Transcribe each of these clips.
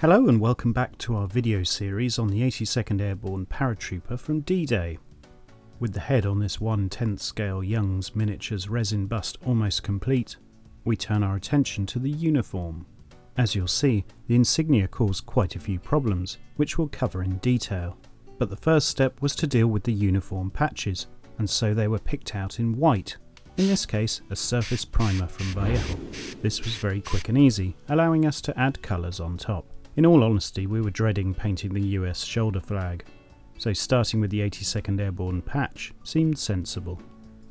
Hello and welcome back to our video series on the 82nd Airborne Paratrooper from D-Day. With the head on this 1/10th scale Young's miniatures resin bust almost complete, we turn our attention to the uniform. As you'll see, the insignia caused quite a few problems, which we'll cover in detail. But the first step was to deal with the uniform patches, and so they were picked out in white. In this case, a surface primer from Vallejo. This was very quick and easy, allowing us to add colours on top. In all honesty, we were dreading painting the US shoulder flag, so starting with the 82nd Airborne patch seemed sensible.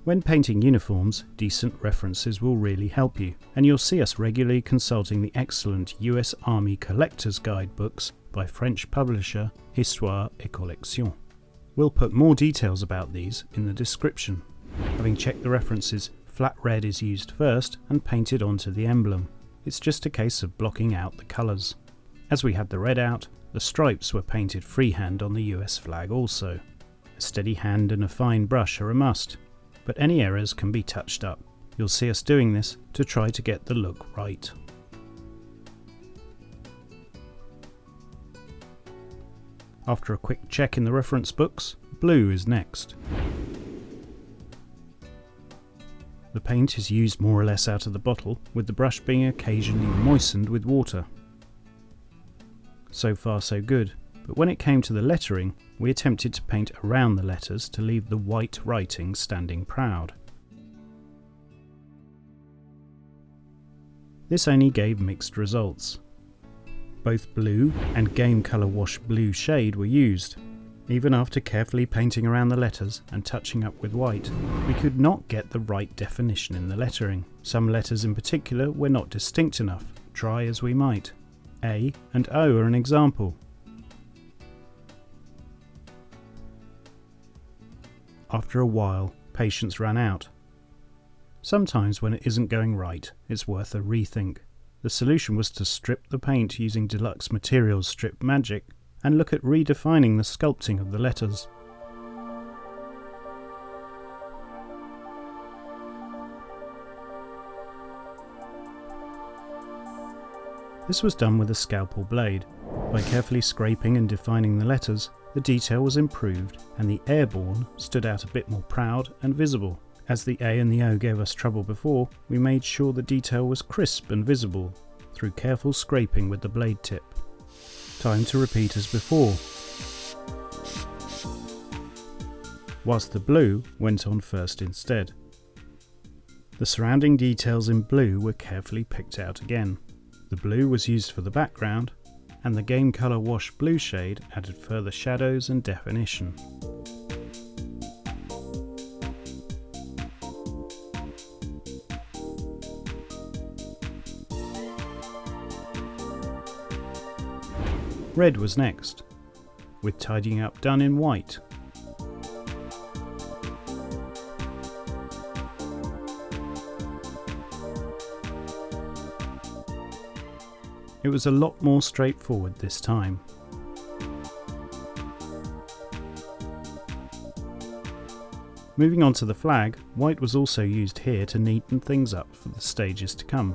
When painting uniforms, decent references will really help you, and you'll see us regularly consulting the excellent US Army Collector's Guide books by French publisher Histoire et Collection. We'll put more details about these in the description. Having checked the references, flat red is used first and painted onto the emblem. It's just a case of blocking out the colours. As we had the red out, the stripes were painted freehand on the US flag also. A steady hand and a fine brush are a must, but any errors can be touched up. You'll see us doing this to try to get the look right. After a quick check in the reference books, blue is next. The paint is used more or less out of the bottle, with the brush being occasionally moistened with water. So far so good, but when it came to the lettering, we attempted to paint around the letters to leave the white writing standing proud. This only gave mixed results. Both blue and game colour wash blue shade were used. Even after carefully painting around the letters and touching up with white, we could not get the right definition in the lettering. Some letters in particular were not distinct enough, try as we might. A and O are an example. After a while, patience ran out. Sometimes when it isn't going right, it's worth a rethink. The solution was to strip the paint using Deluxe Materials Strip Magic and look at redefining the sculpting of the letters. This was done with a scalpel blade. By carefully scraping and defining the letters, the detail was improved and the Airborne stood out a bit more proud and visible. As the A and the O gave us trouble before, we made sure the detail was crisp and visible through careful scraping with the blade tip. Time to repeat as before, whilst the blue went on first instead. The surrounding details in blue were carefully picked out again. The blue was used for the background, and the game colour wash blue shade added further shadows and definition. Red was next, with tidying up done in white. It was a lot more straightforward this time. Moving on to the flag, white was also used here to neaten things up for the stages to come.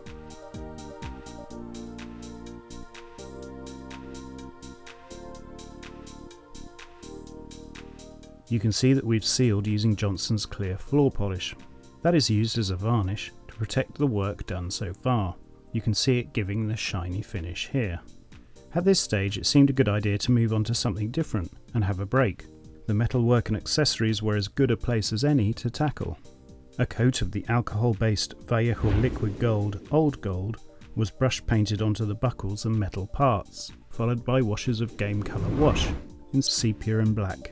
You can see that we've sealed using Johnson's clear floor polish. That is used as a varnish to protect the work done so far. You can see it giving the shiny finish here. At this stage it seemed a good idea to move on to something different and have a break. The metalwork and accessories were as good a place as any to tackle. A coat of the alcohol-based Vallejo liquid gold, old gold, was brush painted onto the buckles and metal parts, followed by washes of game colour wash in sepia and black.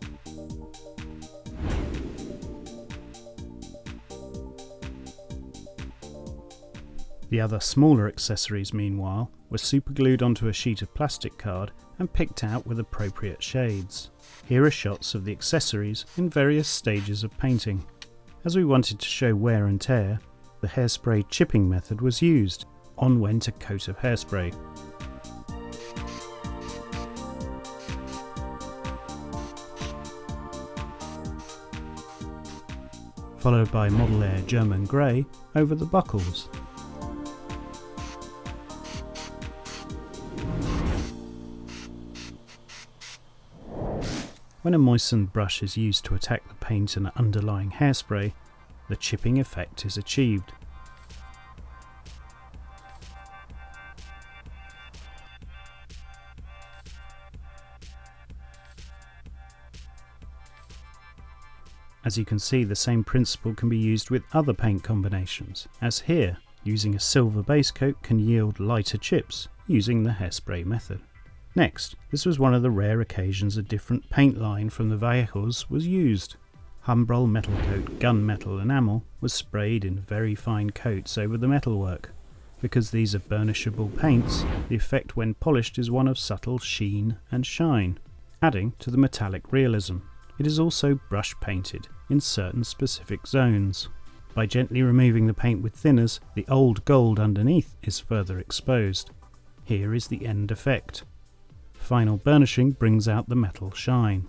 The other smaller accessories, meanwhile, were superglued onto a sheet of plastic card and picked out with appropriate shades. Here are shots of the accessories in various stages of painting. As we wanted to show wear and tear, the hairspray chipping method was used. On went a coat of hairspray. Followed by Model Air German Grey over the buckles. When a moistened brush is used to attack the paint and underlying hairspray, the chipping effect is achieved. As you can see, the same principle can be used with other paint combinations, as here, using a silver base coat can yield lighter chips using the hairspray method. Next, this was one of the rare occasions a different paint line from the Vallejos was used. Humbrol metal coat Gunmetal Enamel was sprayed in very fine coats over the metalwork. Because these are burnishable paints, the effect when polished is one of subtle sheen and shine, adding to the metallic realism. It is also brush painted in certain specific zones. By gently removing the paint with thinners, the old gold underneath is further exposed. Here is the end effect. Final burnishing brings out the metal shine.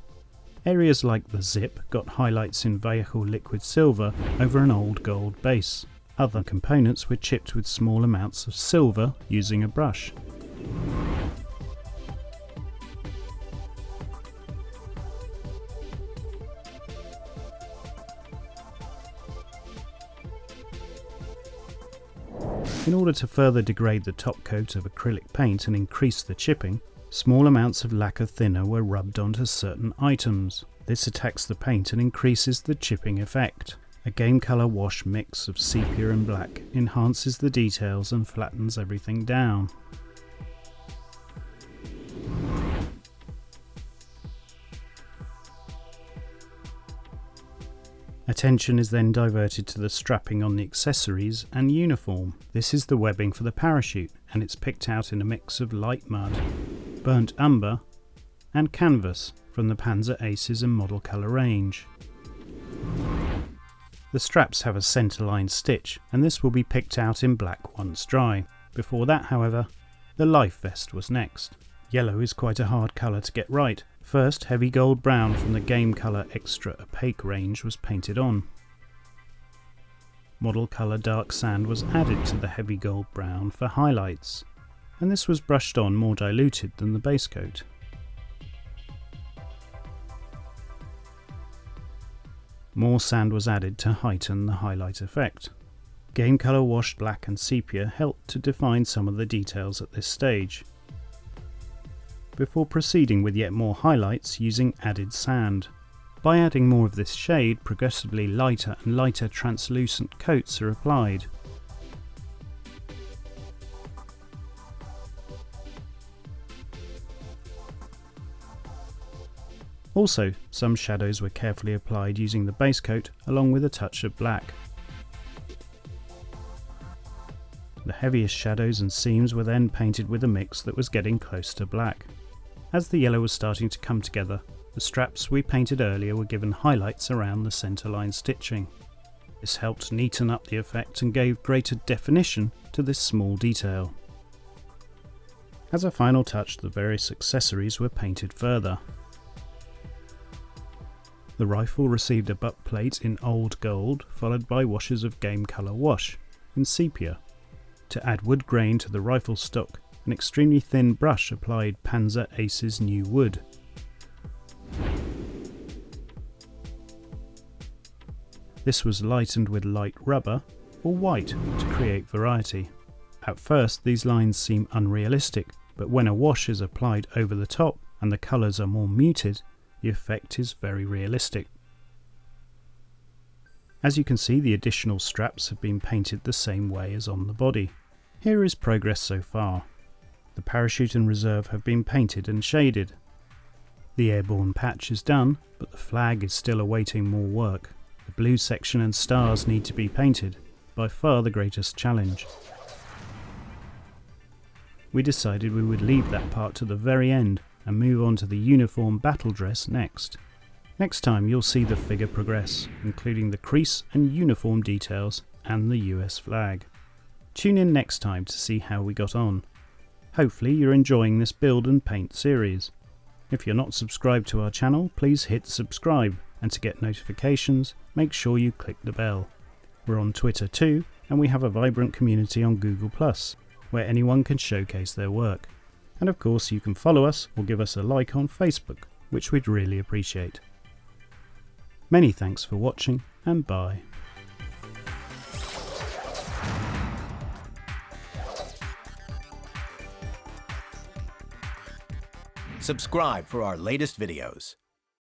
Areas like the zip got highlights in Vallejo liquid silver over an old gold base. Other components were chipped with small amounts of silver using a brush. In order to further degrade the top coat of acrylic paint and increase the chipping, small amounts of lacquer thinner were rubbed onto certain items. This attacks the paint and increases the chipping effect. A game colour wash mix of sepia and black enhances the details and flattens everything down. Attention is then diverted to the strapping on the accessories and uniform. This is the webbing for the parachute, and it's picked out in a mix of light mud, burnt umber and canvas from the Panzer Aces and model colour range. The straps have a centerline stitch, and this will be picked out in black once dry. Before that, however, the life vest was next. Yellow is quite a hard colour to get right. First, heavy gold brown from the Game Colour Extra Opaque range was painted on. Model colour dark sand was added to the heavy gold brown for highlights, and this was brushed on more diluted than the base coat. More sand was added to heighten the highlight effect. Game colour washed black and sepia helped to define some of the details at this stage, before proceeding with yet more highlights using added sand. By adding more of this shade, progressively lighter and lighter translucent coats are applied. Also, some shadows were carefully applied using the base coat along with a touch of black. The heaviest shadows and seams were then painted with a mix that was getting close to black. As the yellow was starting to come together, the straps we painted earlier were given highlights around the centerline stitching. This helped neaten up the effect and gave greater definition to this small detail. As a final touch, the various accessories were painted further. The rifle received a butt plate in old gold, followed by washes of game colour wash in sepia. To add wood grain to the rifle stock, an extremely thin brush applied Panzer Ace's new wood. This was lightened with light rubber or white to create variety. At first these lines seem unrealistic, but when a wash is applied over the top and the colours are more muted, the effect is very realistic. As you can see, the additional straps have been painted the same way as on the body. Here is progress so far. The parachute and reserve have been painted and shaded. The airborne patch is done, but the flag is still awaiting more work. The blue section and stars need to be painted, by far the greatest challenge. We decided we would leave that part to the very end and move on to the uniform battle dress next. Next time you'll see the figure progress, including the crease and uniform details and the US flag. Tune in next time to see how we got on. Hopefully you're enjoying this build and paint series. If you're not subscribed to our channel, please hit subscribe, and to get notifications, make sure you click the bell. We're on Twitter too, and we have a vibrant community on Google+, where anyone can showcase their work. And of course you can follow us or give us a like on Facebook, which we'd really appreciate. Many thanks for watching, and bye. Subscribe for our latest videos.